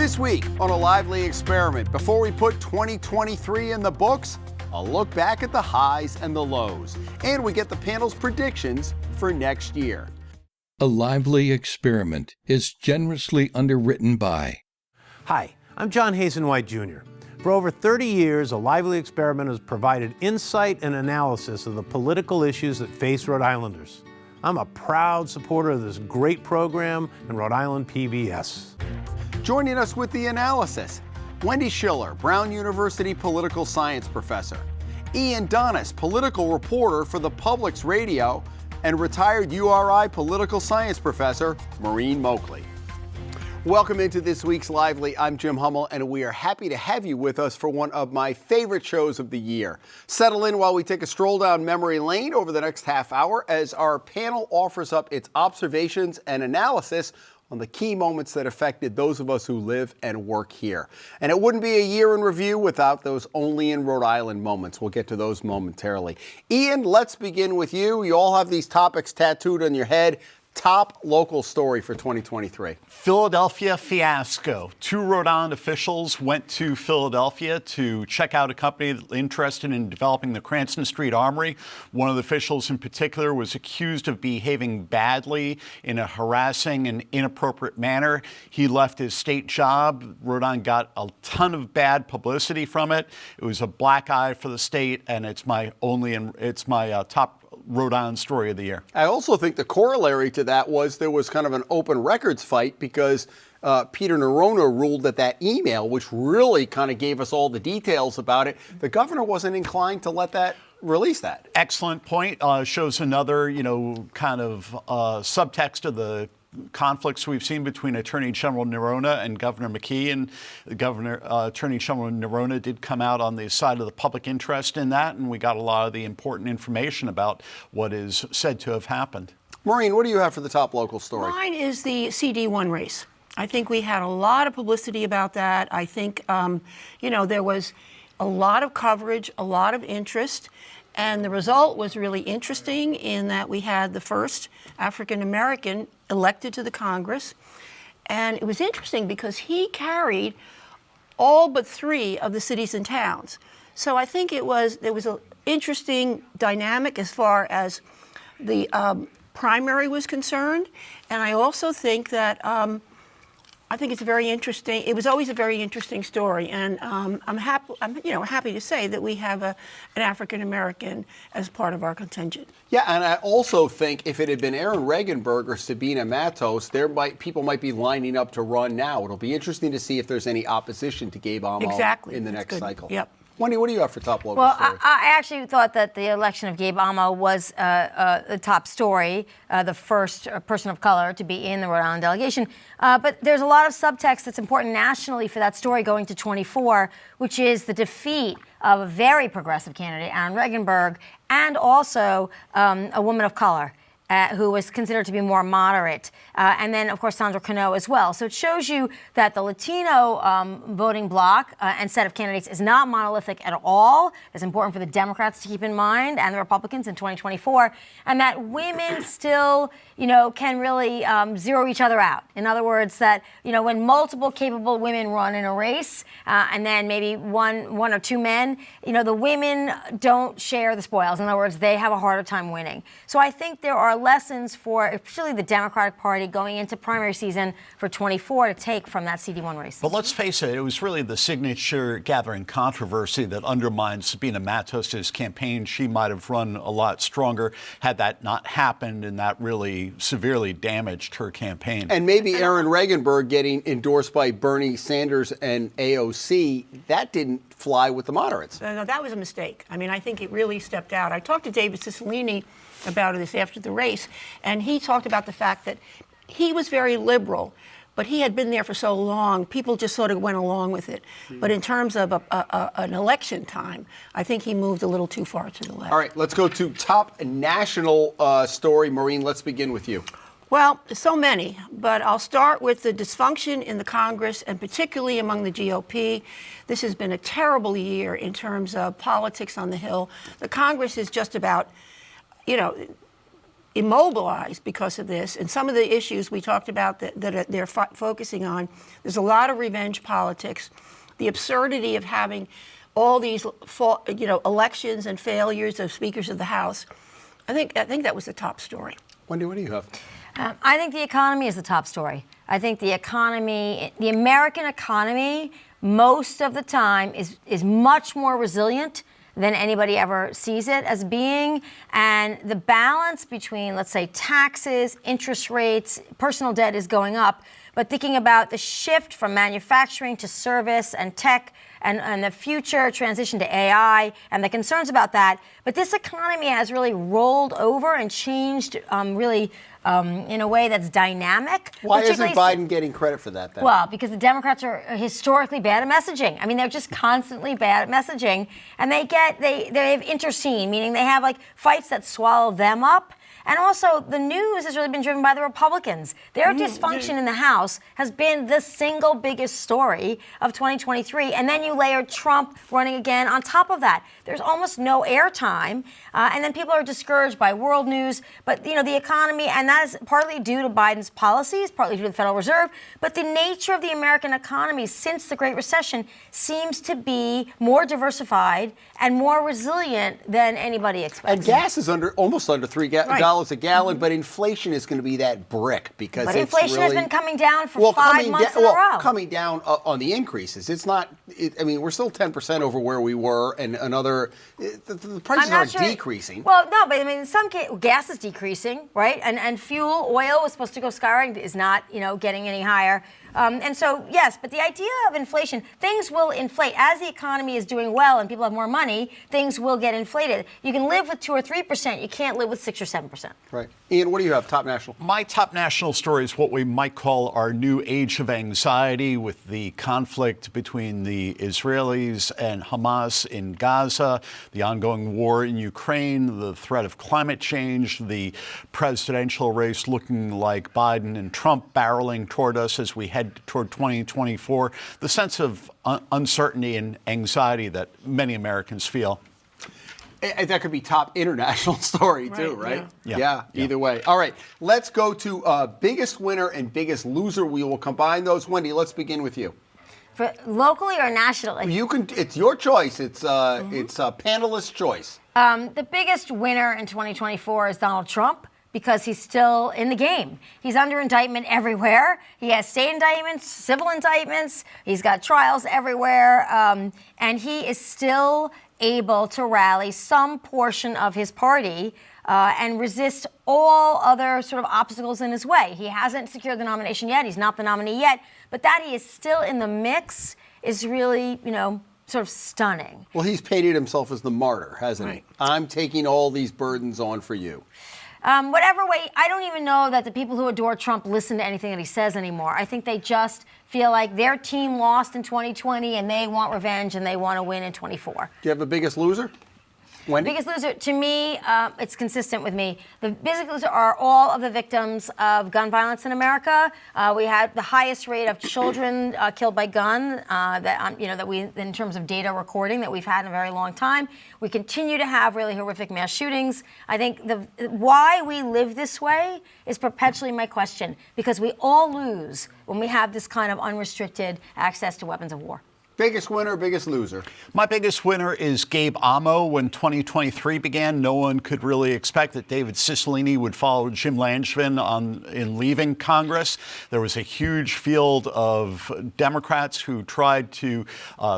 This week on A Lively Experiment, before we put 2023 in the books, a look back at the highs and the lows. And we get the panel's predictions for next year. A Lively Experiment is generously underwritten by... Hi, I'm John Hazen White Jr. For over 30 years, A Lively Experiment has provided insight and analysis of the political issues that face Rhode Islanders. I'm a proud supporter of this great program and Rhode Island PBS. Joining us with the analysis, Wendy Schiller, Brown University political science professor, Ian Donnis, political reporter for the Public's Radio, and retired URI political science professor, Maureen Moakley. Welcome into this week's Lively. I'm Jim Hummel, and we are happy to have you with us for one of my favorite shows of the year. Settle in while we take a stroll down memory lane over the next half hour as our panel offers up its observations and analysis on the key moments that affected those of us who live and work here. And it wouldn't be a year in review without those only in Rhode Island moments. We'll get to those momentarily. Ian, let's begin with you. You all have these topics tattooed on your head. Top local story for 2023. Philadelphia fiasco. Two Rhode Island officials went to Philadelphia to check out a company interested in developing the Cranston Street Armory. One of the officials in particular was accused of behaving badly in a harassing and inappropriate manner. He left his state job. Rhode Island got a ton of bad publicity from it. It was a black eye for the state, and it's my top Rhode Island story of the year. I also think the corollary to that was there was kind of an open records fight because Peter Nerona ruled that email, which really kind of gave us all the details about it, the governor wasn't inclined to let that release that. Excellent point. Shows another, kind of subtext of the conflicts we've seen between Attorney General Nerona and Governor McKee, and Attorney General Nerona did come out on the side of the public interest in that, and we got a lot of the important information about what is said to have happened. Maureen, what do you have for the top local story? Mine is the CD1 race. I think we had a lot of publicity about that. I think, there was a lot of coverage, a lot of interest. And the result was really interesting in that we had the first African-American elected to the Congress. And it was interesting because he carried all but 3 of the cities and towns. So I think there was an interesting dynamic as far as the primary was concerned. And I also think that I think it's very interesting. It was always a very interesting story, and I'm happy to say that we have an African American as part of our contingent. Yeah, and I also think if it had been Aaron Regenberg or Sabina Matos, people might be lining up to run now. It'll be interesting to see if there's any opposition to Gabe Amo in the next cycle. Yep. Wendy, what do you have for top local story? story? Well, I actually thought that the election of Gabe Amo was the top story, the first person of color to be in the Rhode Island delegation. But there's a lot of subtext that's important nationally for that story going to 24, which is the defeat of a very progressive candidate, Aaron Regenberg, and also a woman of color. Who was considered to be more moderate, and then, of course, Sandra Cano as well. So it shows you that the Latino voting bloc and set of candidates is not monolithic at all. It's important for the Democrats to keep in mind, and the Republicans in 2024, and that women still, can really zero each other out. In other words, that, when multiple capable women run in a race, and then maybe one or two men, the women don't share the spoils. In other words, they have a harder time winning. So I think there are lessons for particularly the Democratic Party going into primary season for 24 to take from that CD1 race. But let's face it, it was really the signature gathering controversy that undermined Sabina Matos' campaign. She might have run a lot stronger had that not happened, and that really severely damaged her campaign. And maybe Aaron Regenberg getting endorsed by Bernie Sanders and AOC, that didn't fly with the moderates. No, that was a mistake. I mean, I think it really stepped out. I talked to David Cicilline about this after the race, and he talked about the fact that he was very liberal, but he had been there for so long, people just sort of went along with it. But in terms of an election time, I think he moved a little too far to the left. All right, let's go to top national story. Maureen, let's begin with you. Well, so many, but I'll start with the dysfunction in the Congress, and particularly among the GOP. This has been a terrible year in terms of politics on the Hill. The Congress is just about, immobilized because of this. And some of the issues we talked about that they're focusing on, there's a lot of revenge politics, the absurdity of having all these elections and failures of speakers of the House. I think that was the top story. Wendy, what do you have? I think the economy is the top story. I think the economy, the American economy, most of the time is much more resilient than anybody ever sees it as being. And the balance between, let's say, taxes, interest rates, personal debt is going up. But thinking about the shift from manufacturing to service and tech and the future transition to AI and the concerns about that. But this economy has really rolled over and changed in a way that's dynamic. Why isn't Biden getting credit for that then? Well, because the Democrats are historically bad at messaging. I mean, they're just constantly bad at messaging. And they have interscene, meaning they have like fights that swallow them up. And also, the news has really been driven by the Republicans. Their dysfunction in the House has been the single biggest story of 2023. And then you layer Trump running again on top of that. There's almost no airtime. And then people are discouraged by world news. But, the economy, and that is partly due to Biden's policies, partly due to the Federal Reserve. But the nature of the American economy since the Great Recession seems to be more diversified and more resilient than anybody expects. And gas is almost under $3 a gallon, but inflation is going to be that brick because but inflation has been coming down for 5 months in a row. Coming down on the increases. It's not. We're still 10% over where we were, and another. The prices aren't decreasing. Well, no, but in some cases, gas is decreasing, right? And fuel, oil was supposed to go skyrocketing, is not, getting any higher. And so, yes, but the idea of inflation, things will inflate. As the economy is doing well and people have more money, things will get inflated. You can live with 2 or 3%. You can't live with 6 or 7%. Right. Ian, what do you have, top national? My top national story is what we might call our new age of anxiety with the conflict between the Israelis and Hamas in Gaza, the ongoing war in Ukraine, the threat of climate change, the presidential race looking like Biden and Trump barreling toward us as we head toward 2024, the sense of uncertainty and anxiety that many Americans feel. That could be top international story too, right? Yeah. Either way. All right, let's go to biggest winner and biggest loser. We will combine those. Wendy, let's begin with you. For locally or nationally? You can. It's your choice. It's a panelist choice. The biggest winner in 2024 is Donald Trump, because he's still in the game. He's under indictment everywhere. He has state indictments, civil indictments. He's got trials everywhere. And he is still able to rally some portion of his party and resist all other sort of obstacles in his way. He hasn't secured the nomination yet. He's not the nominee yet. But that he is still in the mix is really, sort of stunning. Well, he's painted himself as the martyr, hasn't he? I'm taking all these burdens on for you. Whatever way, I don't even know that the people who adore Trump listen to anything that he says anymore. I think they just feel like their team lost in 2020 and they want revenge and they want to win in 24. Do you have a biggest loser? Wendy? Biggest loser, to me, it's consistent with me. The biggest loser are all of the victims of gun violence in America. We had the highest rate of children killed by gun that we, in terms of data recording, that we've had in a very long time. We continue to have really horrific mass shootings. I think why we live this way is perpetually my question, because we all lose when we have this kind of unrestricted access to weapons of war. Biggest winner, biggest loser? My biggest winner is Gabe Amo. When 2023 began, no one could really expect that David Cicilline would follow Jim Langevin in leaving Congress. There was a huge field of Democrats who tried to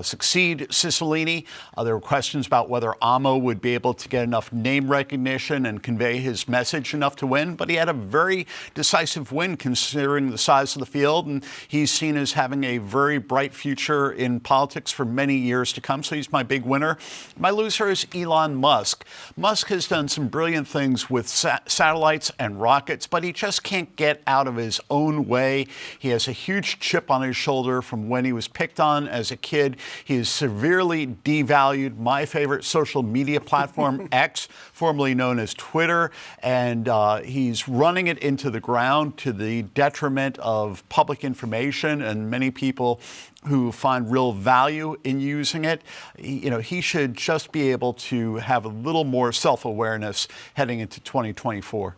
succeed Cicilline. There were questions about whether Amo would be able to get enough name recognition and convey his message enough to win. But he had a very decisive win considering the size of the field, and he's seen as having a very bright future in politics for many years to come, so he's my big winner. My loser is Elon Musk. Musk has done some brilliant things with satellites and rockets, but he just can't get out of his own way. He has a huge chip on his shoulder from when he was picked on as a kid. He has severely devalued my favorite social media platform, X, formerly known as Twitter, and he's running it into the ground to the detriment of public information and many people who find real value in using it. He should just be able to have a little more self-awareness heading into 2024.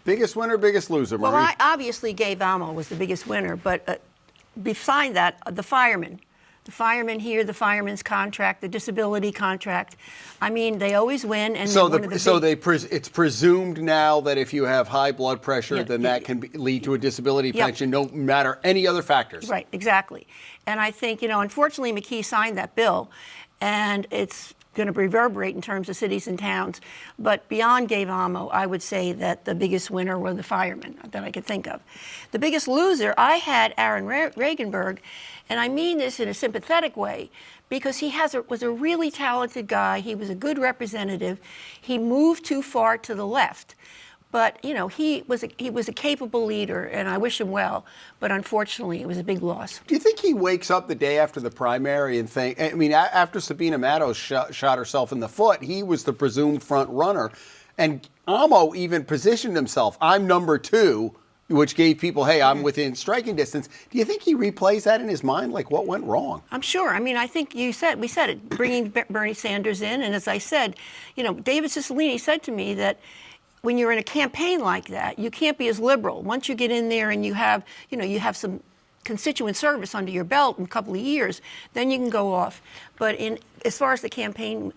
Biggest winner, biggest loser, Marie? Well, obviously Gabe Amo was the biggest winner, but beside that, the firemen. The firemen here, the firemen's contract, the disability contract. I mean, they always win. And it's presumed now that if you have high blood pressure, then that can lead to a disability pension, no matter any other factors. Right, exactly. And I think, unfortunately, McKee signed that bill, and it's going to reverberate in terms of cities and towns. But beyond Gabe Amo, I would say that the biggest winner were the firemen that I could think of. The biggest loser, I had Aaron Regenberg, and I mean this in a sympathetic way, because he was a really talented guy. He was a good representative. He moved too far to the left. But, he was a capable leader, and I wish him well. But unfortunately, it was a big loss. Do you think he wakes up the day after the primary and think, after Sabina Matos shot herself in the foot, he was the presumed front runner. And Amo even positioned himself, I'm number 2, which gave people, hey, I'm within striking distance. Do you think he replays that in his mind? Like, what went wrong? I'm sure. I think we said it, bringing Bernie Sanders in. And as I said, David Cicilline said to me that when you're in a campaign like that, you can't be as liberal. Once you get in there and you have some constituent service under your belt in a couple of years, then you can go off. But as far as the campaign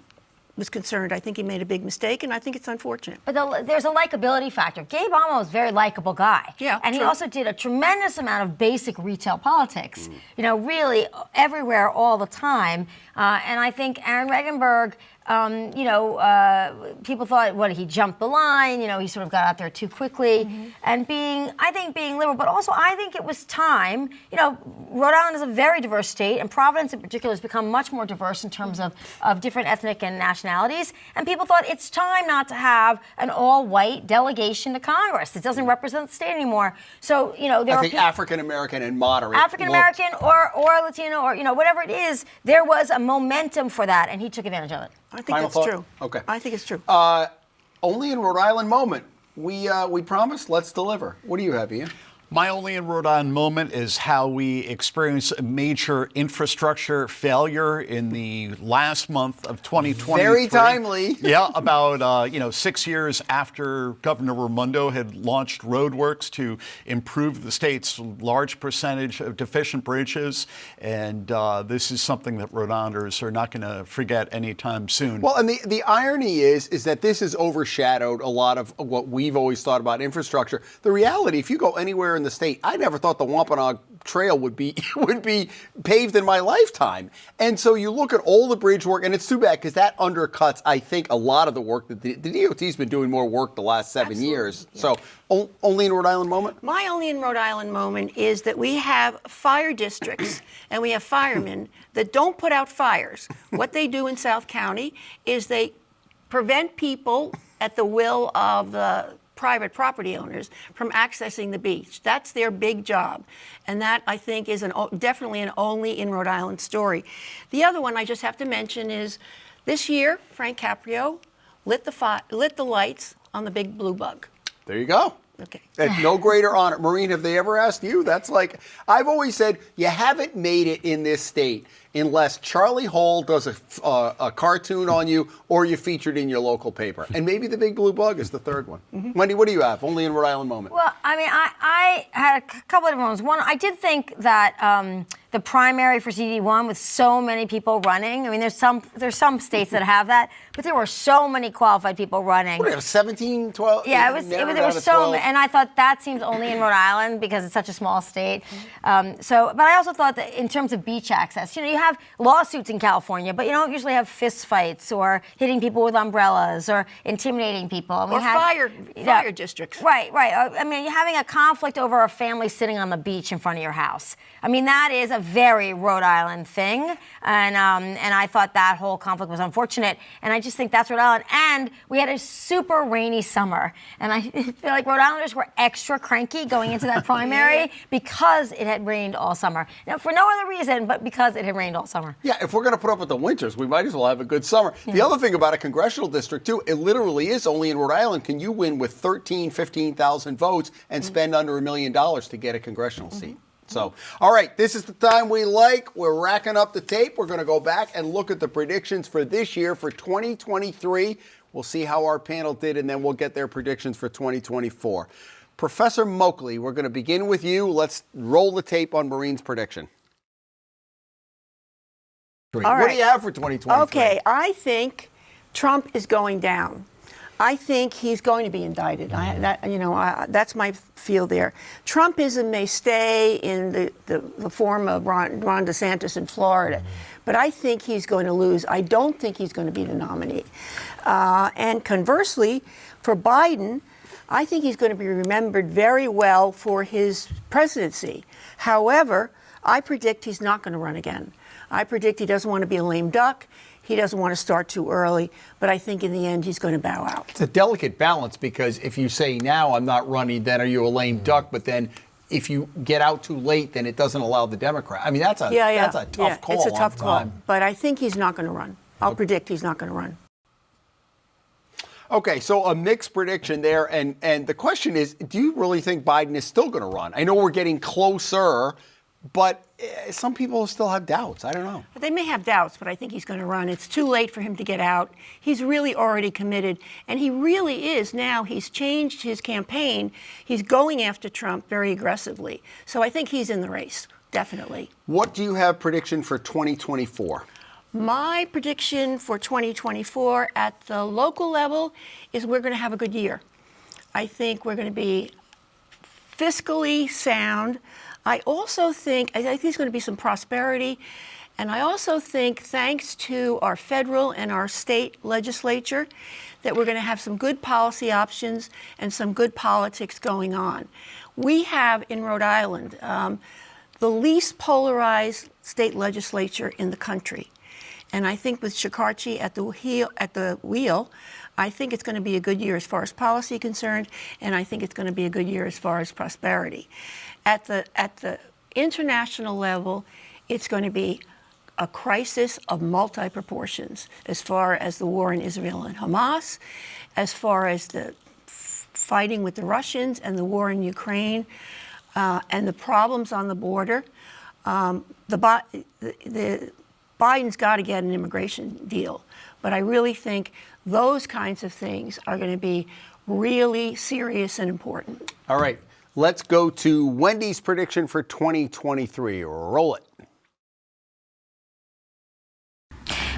was concerned, I think he made a big mistake, and I think it's unfortunate. But there's a likability factor. Gabe Amo is a very likable guy. Yeah, and true. he also did a tremendous amount of basic retail politics, really everywhere, all the time. And I think Aaron Regenberg, people thought, he jumped the line, he sort of got out there too quickly. And being liberal, but also I think it was time. Rhode Island is a very diverse state, and Providence in particular has become much more diverse in terms of different ethnic and nationalities. And people thought it's time not to have an all-white delegation to Congress. It doesn't represent the state anymore. So, there I think African-American and moderate. African-American or Latino or, whatever it is, there was a momentum for that, and he took advantage of it. I think that's true. Okay. I think it's true. Only in Rhode Island moment. We promised, let's deliver. What do you have, Ian? My only in Rhode Island moment is how we experienced a major infrastructure failure in the last month of 2023. Very timely. Yeah, about 6 years after Governor Raimondo had launched roadworks to improve the state's large percentage of deficient bridges, and this is something that Rhode Islanders are not going to forget anytime soon. Well, and the irony is that this has overshadowed a lot of what we've always thought about infrastructure. The reality, if you go anywhere in the state, I never thought the Wampanoag Trail would be paved in my lifetime. And so you look at all the bridge work, and it's too bad because that undercuts, I think, a lot of the work that the DOT's been doing more work the last 7 years. Yeah. So only in Rhode Island moment? My only in Rhode Island moment is that we have fire districts and we have firemen that don't put out fires. What they do in South County is they prevent people at the will of the private property owners from accessing the beach. That's their big job. And that, I think, is definitely an only in Rhode Island story. The other one I just have to mention is this year, Frank Caprio lit the lights on the big blue bug. There you go. Okay. No greater honor. Maureen, have they ever asked you? That's like, I've always said, you haven't made it in this state unless Charlie Hall does a cartoon on you or you're featured in your local paper. And maybe the big blue bug is the third one. Mm-hmm. Wendy, what do you have? Only in Rhode Island moment. Well, I had a couple of different ones. One, I did think that the primary for CD1 with so many people running, there's some states that have that, but there were so many qualified people running. What do you have, 17, 12? Yeah, there were so many, and I thought that seems only in Rhode Island because it's such a small state. But I also thought that in terms of beach access, you have lawsuits in California, but you don't usually have fist fights or hitting people with umbrellas or intimidating people. Or fire districts. Right. You're having a conflict over a family sitting on the beach in front of your house. That is a very Rhode Island thing, and I thought that whole conflict was unfortunate, and I just think that's Rhode Island. And we had a super rainy summer, and I feel like Rhode Islanders were extra cranky going into that primary because it had rained all summer. Now, for no other reason, but because it had rained all summer. Yeah, if we're going to put up with the winters, we might as well have a good summer. Yeah. The other thing about a congressional district, too, it literally is only in Rhode Island can you win with 15,000 votes and spend under $1 million to get a congressional seat. So, all right, this is the time we like. We're racking up the tape. We're going to go back and look at the predictions for this year, for 2023. We'll see how our panel did, and then we'll get their predictions for 2024. Professor Moakley, we're going to begin with you. Let's roll the tape on Maureen's prediction. All What do you have for 2023? Okay, I think Trump is going down. I think he's going to be indicted. That's my feel there. Trumpism may stay in the form of Ron DeSantis in Florida, but I think he's going to lose. I don't think he's going to be the nominee. And conversely, for Biden, I think he's going to be remembered very well for his presidency. However, I predict he's not going to run again. I predict he doesn't want to be a lame duck. He doesn't want to start too early, but I think in the end he's going to bow out. It's a delicate balance, because if you say now I'm not running, then are you a lame duck? But then if you get out too late, then it doesn't allow the Democrat. I mean, that's a tough call. It's a tough call, but I think he's not going to run. I'll predict he's not going to run. Okay, so a mixed prediction there, and the question is, do you really think Biden is still going to run? I know we're getting closer, but some people still have doubts. I don't know. They may have doubts, but I think he's going to run. It's too late for him to get out. He's really already committed, and he really is now. He's changed his campaign. He's going after Trump very aggressively. So I think he's in the race, definitely. What do you have prediction for 2024? My prediction for 2024 at the local level is we're going to have a good year. I think we're going to be fiscally sound. I think there's going to be some prosperity. And I also think, thanks to our federal and our state legislature, that we're going to have some good policy options and some good politics going on. We have in Rhode Island the least polarized state legislature in the country. And I think with Shekarchi at the wheel, I think it's going to be a good year as far as policy concerned, and I think it's going to be a good year as far as prosperity. At the international level, it's going to be a crisis of multi-proportions as far as the war in Israel and Hamas, as far as the fighting with the Russians and the war in Ukraine, and the problems on the border. Biden's got to get an immigration deal, but I really think those kinds of things are going to be really serious and important. All right, let's go to Wendy's prediction for 2023. Roll it.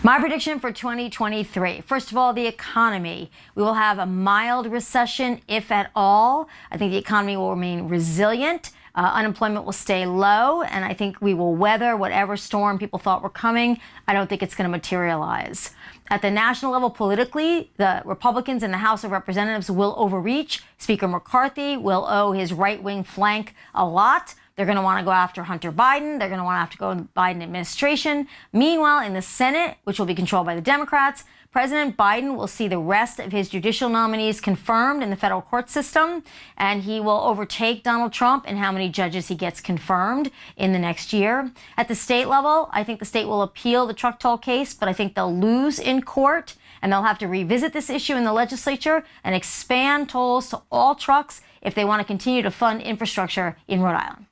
My prediction for 2023. First of all, the economy. We will have a mild recession, if at all. I think the economy will remain resilient. Unemployment will stay low, and I think we will weather whatever storm people thought were coming. I don't think it's going to materialize. At the national level, politically, the Republicans in the House of Representatives will overreach. Speaker McCarthy will owe his right-wing flank a lot. They're going to want to go after Hunter Biden. They're going to want to have to go to the Biden administration. Meanwhile, in the Senate, which will be controlled by the Democrats, President Biden will see the rest of his judicial nominees confirmed in the federal court system, and he will overtake Donald Trump in how many judges he gets confirmed in the next year. At the state level, I think the state will appeal the truck toll case, but I think they'll lose in court, and they'll have to revisit this issue in the legislature and expand tolls to all trucks if they want to continue to fund infrastructure in Rhode Island.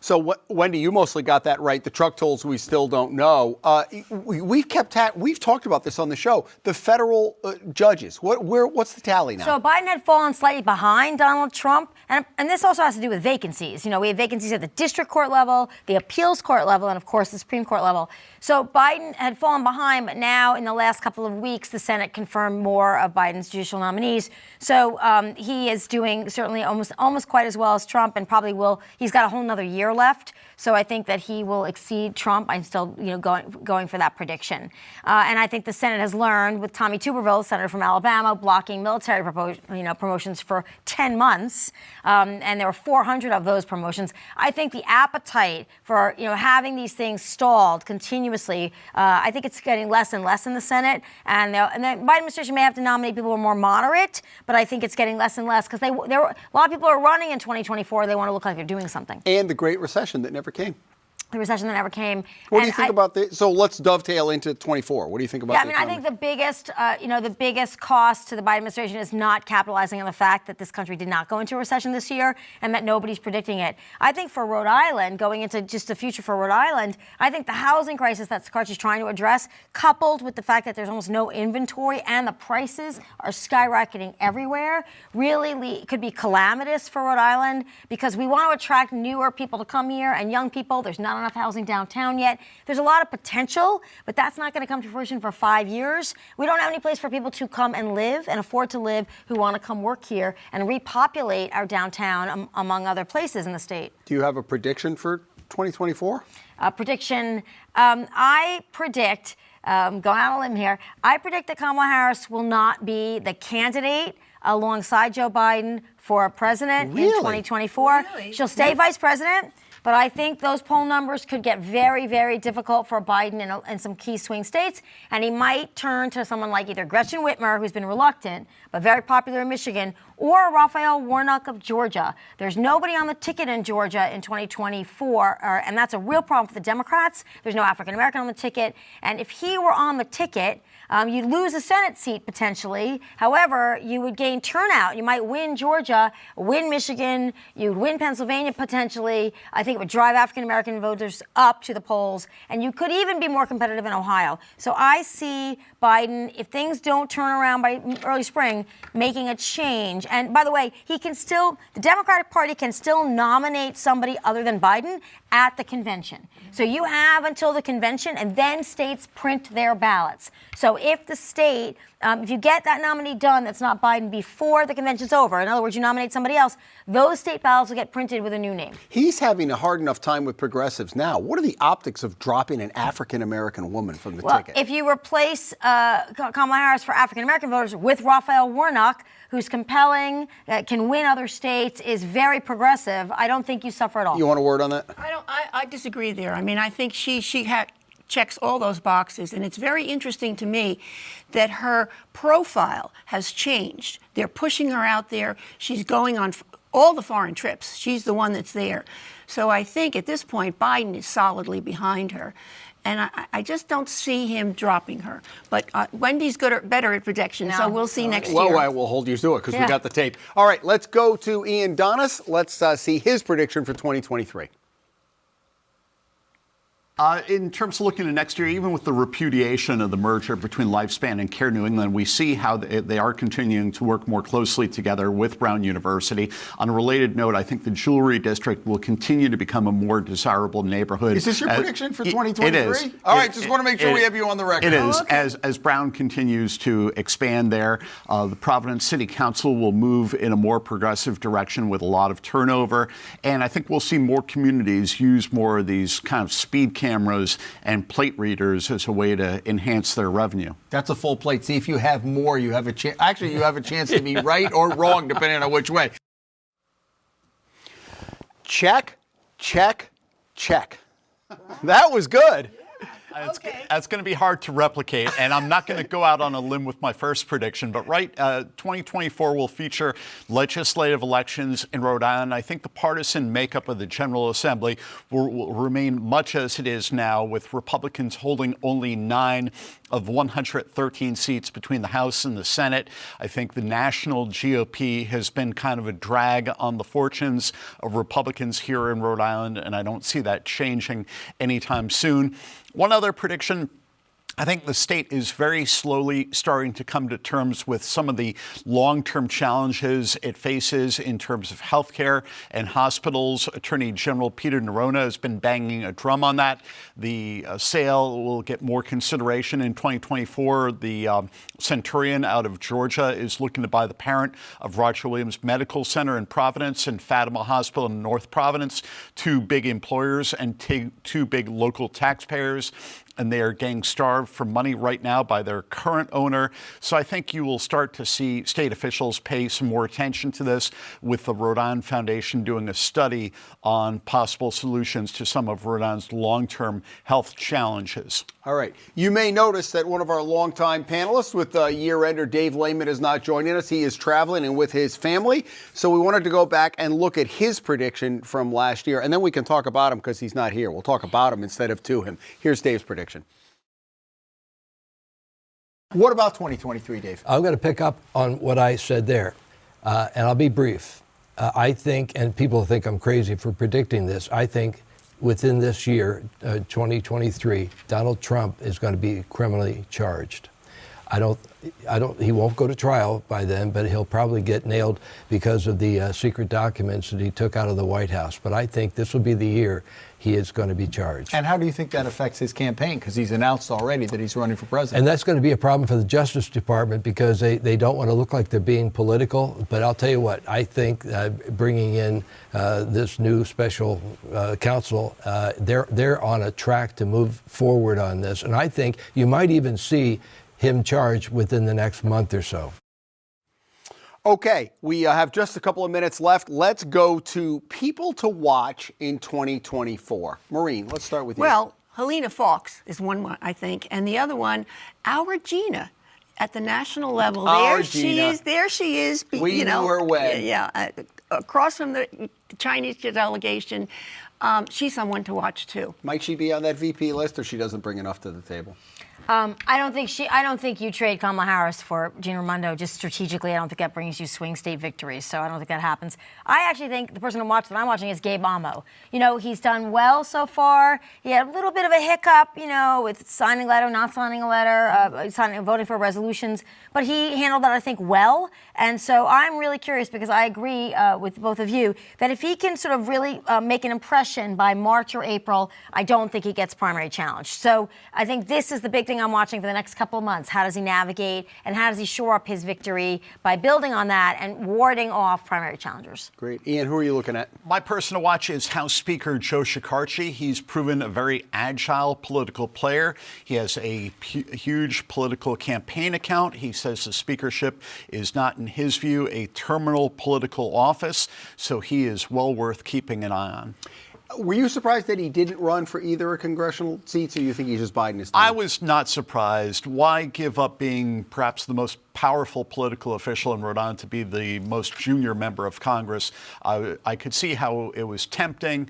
So, Wendy, you mostly got that right. The truck tolls we still don't know. We've talked about this on the show. The federal judges. What's the tally now? So Biden had fallen slightly behind Donald Trump, and this also has to do with vacancies. You know, we have vacancies at the district court level, the appeals court level, and of course the Supreme Court level. So Biden had fallen behind, but now in the last couple of weeks, the Senate confirmed more of Biden's judicial nominees. So he is doing certainly almost quite as well as Trump, and probably will. He's got a whole nother year left. So I think that he will exceed Trump. I'm still, going for that prediction. And I think the Senate has learned with Tommy Tuberville, senator from Alabama, blocking military promotions for 10 months, and there were 400 of those promotions. I think the appetite for having these things stalled continuously, I think it's getting less and less in the Senate. And the Biden administration may have to nominate people who are more moderate, but I think it's getting less and less because a lot of people are running in 2024. They want to look like they're doing something. And the Great Recession that never came. the recession that never came. What do you think about this? So let's dovetail into 24. What do you think about Yeah, I the mean, I economy? think the biggest cost to the Biden administration is not capitalizing on the fact that this country did not go into a recession this year and that nobody's predicting it. I think for Rhode Island, going into just the future for Rhode Island, I think the housing crisis that Sakarchi's trying to address, coupled with the fact that there's almost no inventory and the prices are skyrocketing everywhere, really could be calamitous for Rhode Island because we want to attract newer people to come here and young people. There's not enough housing downtown yet. There's a lot of potential, but that's not going to come to fruition for 5 years. We don't have any place for people to come and live and afford to live who want to come work here and repopulate our downtown among other places in the state. Do you have a prediction for 2024? Prediction. I predict, going out on a limb here, I predict that Kamala Harris will not be the candidate alongside Joe Biden for president in 2024. Really? She'll stay vice president. But I think those poll numbers could get very, very difficult for Biden in some key swing states. And he might turn to someone like either Gretchen Whitmer, who's been reluctant, but very popular in Michigan, or Raphael Warnock of Georgia. There's nobody on the ticket in Georgia in 2024, and that's a real problem for the Democrats. There's no African American on the ticket. And if he were on the ticket, you'd lose a Senate seat potentially. However, you would gain turnout. You might win Georgia, win Michigan, you'd win Pennsylvania potentially. I think it would drive African American voters up to the polls, and you could even be more competitive in Ohio. So I see Biden, if things don't turn around by early spring, making a change. And by the way, the Democratic Party can still nominate somebody other than Biden at the convention. So you have until the convention, and then states print their ballots. So if the state, if you get that nominee done that's not Biden before the convention's over, in other words, you nominate somebody else, those state ballots will get printed with a new name. He's having a hard enough time with progressives now. What are the optics of dropping an African-American woman from the ticket? If you replace Kamala Harris for African-American voters with Raphael Warnock, who's compelling, can win other states, is very progressive, I don't think you suffer at all. You want a word on that? I disagree there. I mean, I think she checks all those boxes, and it's very interesting to me that her profile has changed. They're pushing her out there. She's going on all the foreign trips. She's the one that's there. So I think at this point, Biden is solidly behind her. And I just don't see him dropping her. But Wendy's better at predictions, so we'll see next year. Well, we'll hold you to it because we got the tape. All right, let's go to Ian Donnis. Let's see his prediction for 2023. In terms of looking at next year, even with the repudiation of the merger between Lifespan and Care New England, we see how they are continuing to work more closely together with Brown University. On a related note, I think the Jewelry District will continue to become a more desirable neighborhood. Is this your prediction for 2023? It is. All right, just want to make sure we have you on the record. It is. As Brown continues to expand there, the Providence City Council will move in a more progressive direction with a lot of turnover. And I think we'll see more communities use more of these kind of speed cameras and plate readers as a way to enhance their revenue. That's a full plate. See, if you have more, you have a chance. Actually, you have a chance to be right or wrong, depending on which way. Check, check, check. That was good. That's going to be hard to replicate, and I'm not going to go out on a limb with my first prediction, but 2024 will feature legislative elections in Rhode Island. I think the partisan makeup of the General Assembly will remain much as it is now, with Republicans holding only 9 of 113 seats between the House and the Senate. I think the national GOP has been kind of a drag on the fortunes of Republicans here in Rhode Island, and I don't see that changing anytime soon. One other prediction. I think the state is very slowly starting to come to terms with some of the long-term challenges it faces in terms of healthcare and hospitals. Attorney General Peter Nerona has been banging a drum on that. The sale will get more consideration in 2024. The Centurion out of Georgia is looking to buy the parent of Roger Williams Medical Center in Providence and Fatima Hospital in North Providence, 2 big employers and 2 big local taxpayers. and they are getting starved for money right now by their current owner. So I think you will start to see state officials pay some more attention to this, with the Rhode Island Foundation doing a study on possible solutions to some of Rhode Island's long-term health challenges. All right. You may notice that one of our longtime panelists with year-ender Dave Lehman is not joining us. He is traveling and with his family. So we wanted to go back and look at his prediction from last year, and then we can talk about him because he's not here. We'll talk about him instead of to him. Here's Dave's prediction. What about 2023, Dave? I'm going to pick up on what I said there, and I'll be brief. I think, and people think I'm crazy for predicting this, I think within this year, 2023, Donald Trump is going to be criminally charged. He won't go to trial by then, but he'll probably get nailed because of the secret documents that he took out of the White House. But I think this will be the year he is going to be charged. And how do you think that affects his campaign? Because he's announced already that he's running for president. And that's going to be a problem for the Justice Department because they don't want to look like they're being political. But I'll tell you what, I think bringing in this new special counsel, they're on a track to move forward on this. And I think you might even see him charged within the next month or so. Okay, we have just a couple of minutes left. Let's go to people to watch in 2024. Maureen, let's start with you. Well, Helena Fox is one, I think, and the other one, our Gina, at the national level. Our she Gina. is. There she is. We knew her when. Yeah, across from the Chinese delegation. She's someone to watch too. Might she be on that VP list, or she doesn't bring enough to the table? I don't think you trade Kamala Harris for Gina Raimondo just strategically. I don't think that brings you swing state victories. So I don't think that happens. I actually think the person to watch that I'm watching is Gabe Amo. You know, he's done well so far. He had a little bit of a hiccup, you know, with signing a letter, not signing a letter, voting for resolutions. But he handled that, I think, well. And so I'm really curious because I agree with both of you that if he can sort of really make an impression by March or April, I don't think he gets primary challenged. So I think this is the big thing I'm watching for the next couple of months. How does he navigate and how does he shore up his victory by building on that and warding off primary challengers? Great. Ian, who are you looking at? My person to watch is House Speaker Joe Shekarchi. He's proven a very agile political player. He has a huge political campaign account. He says the speakership is not, in his view, a terminal political office, so he is well worth keeping an eye on. Were you surprised that he didn't run for either a congressional seat, or you think he's just biding his time? I was not surprised. Why give up being perhaps the most powerful political official in Rhode Island to be the most junior member of Congress? I could see how it was tempting.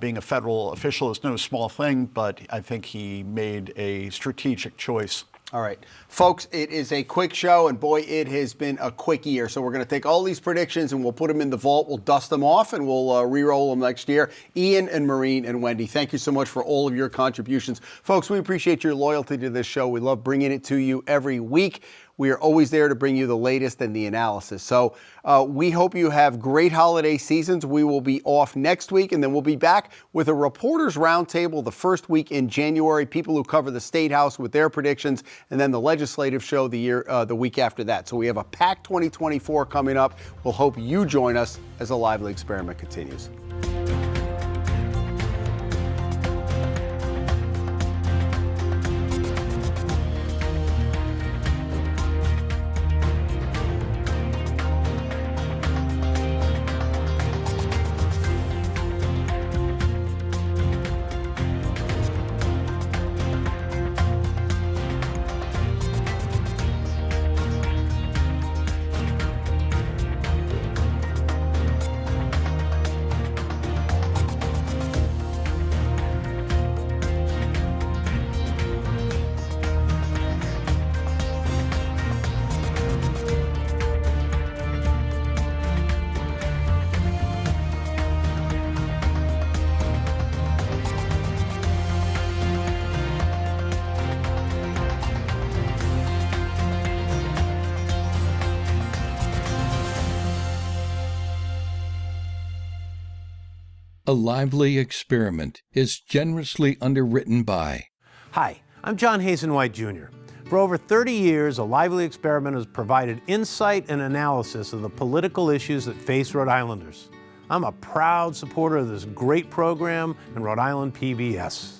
Being a federal official is no small thing, but I think he made a strategic choice. All right. Folks, it is a quick show, and boy, it has been a quick year. So we're going to take all these predictions and we'll put them in the vault. We'll dust them off and we'll re-roll them next year. Ian and Maureen and Wendy, thank you so much for all of your contributions. Folks, we appreciate your loyalty to this show. We love bringing it to you every week. We are always there to bring you the latest and the analysis. So we hope you have great holiday seasons. We will be off next week, and then we'll be back with a reporters roundtable the first week in January. People who cover the State House with their predictions, and then the legislative show the week after that. So we have a packed 2024 coming up. We'll hope you join us as a lively experiment continues. A Lively Experiment is generously underwritten by... Hi, I'm John Hazen-White Jr. For over 30 years, A Lively Experiment has provided insight and analysis of the political issues that face Rhode Islanders. I'm a proud supporter of this great program and Rhode Island PBS.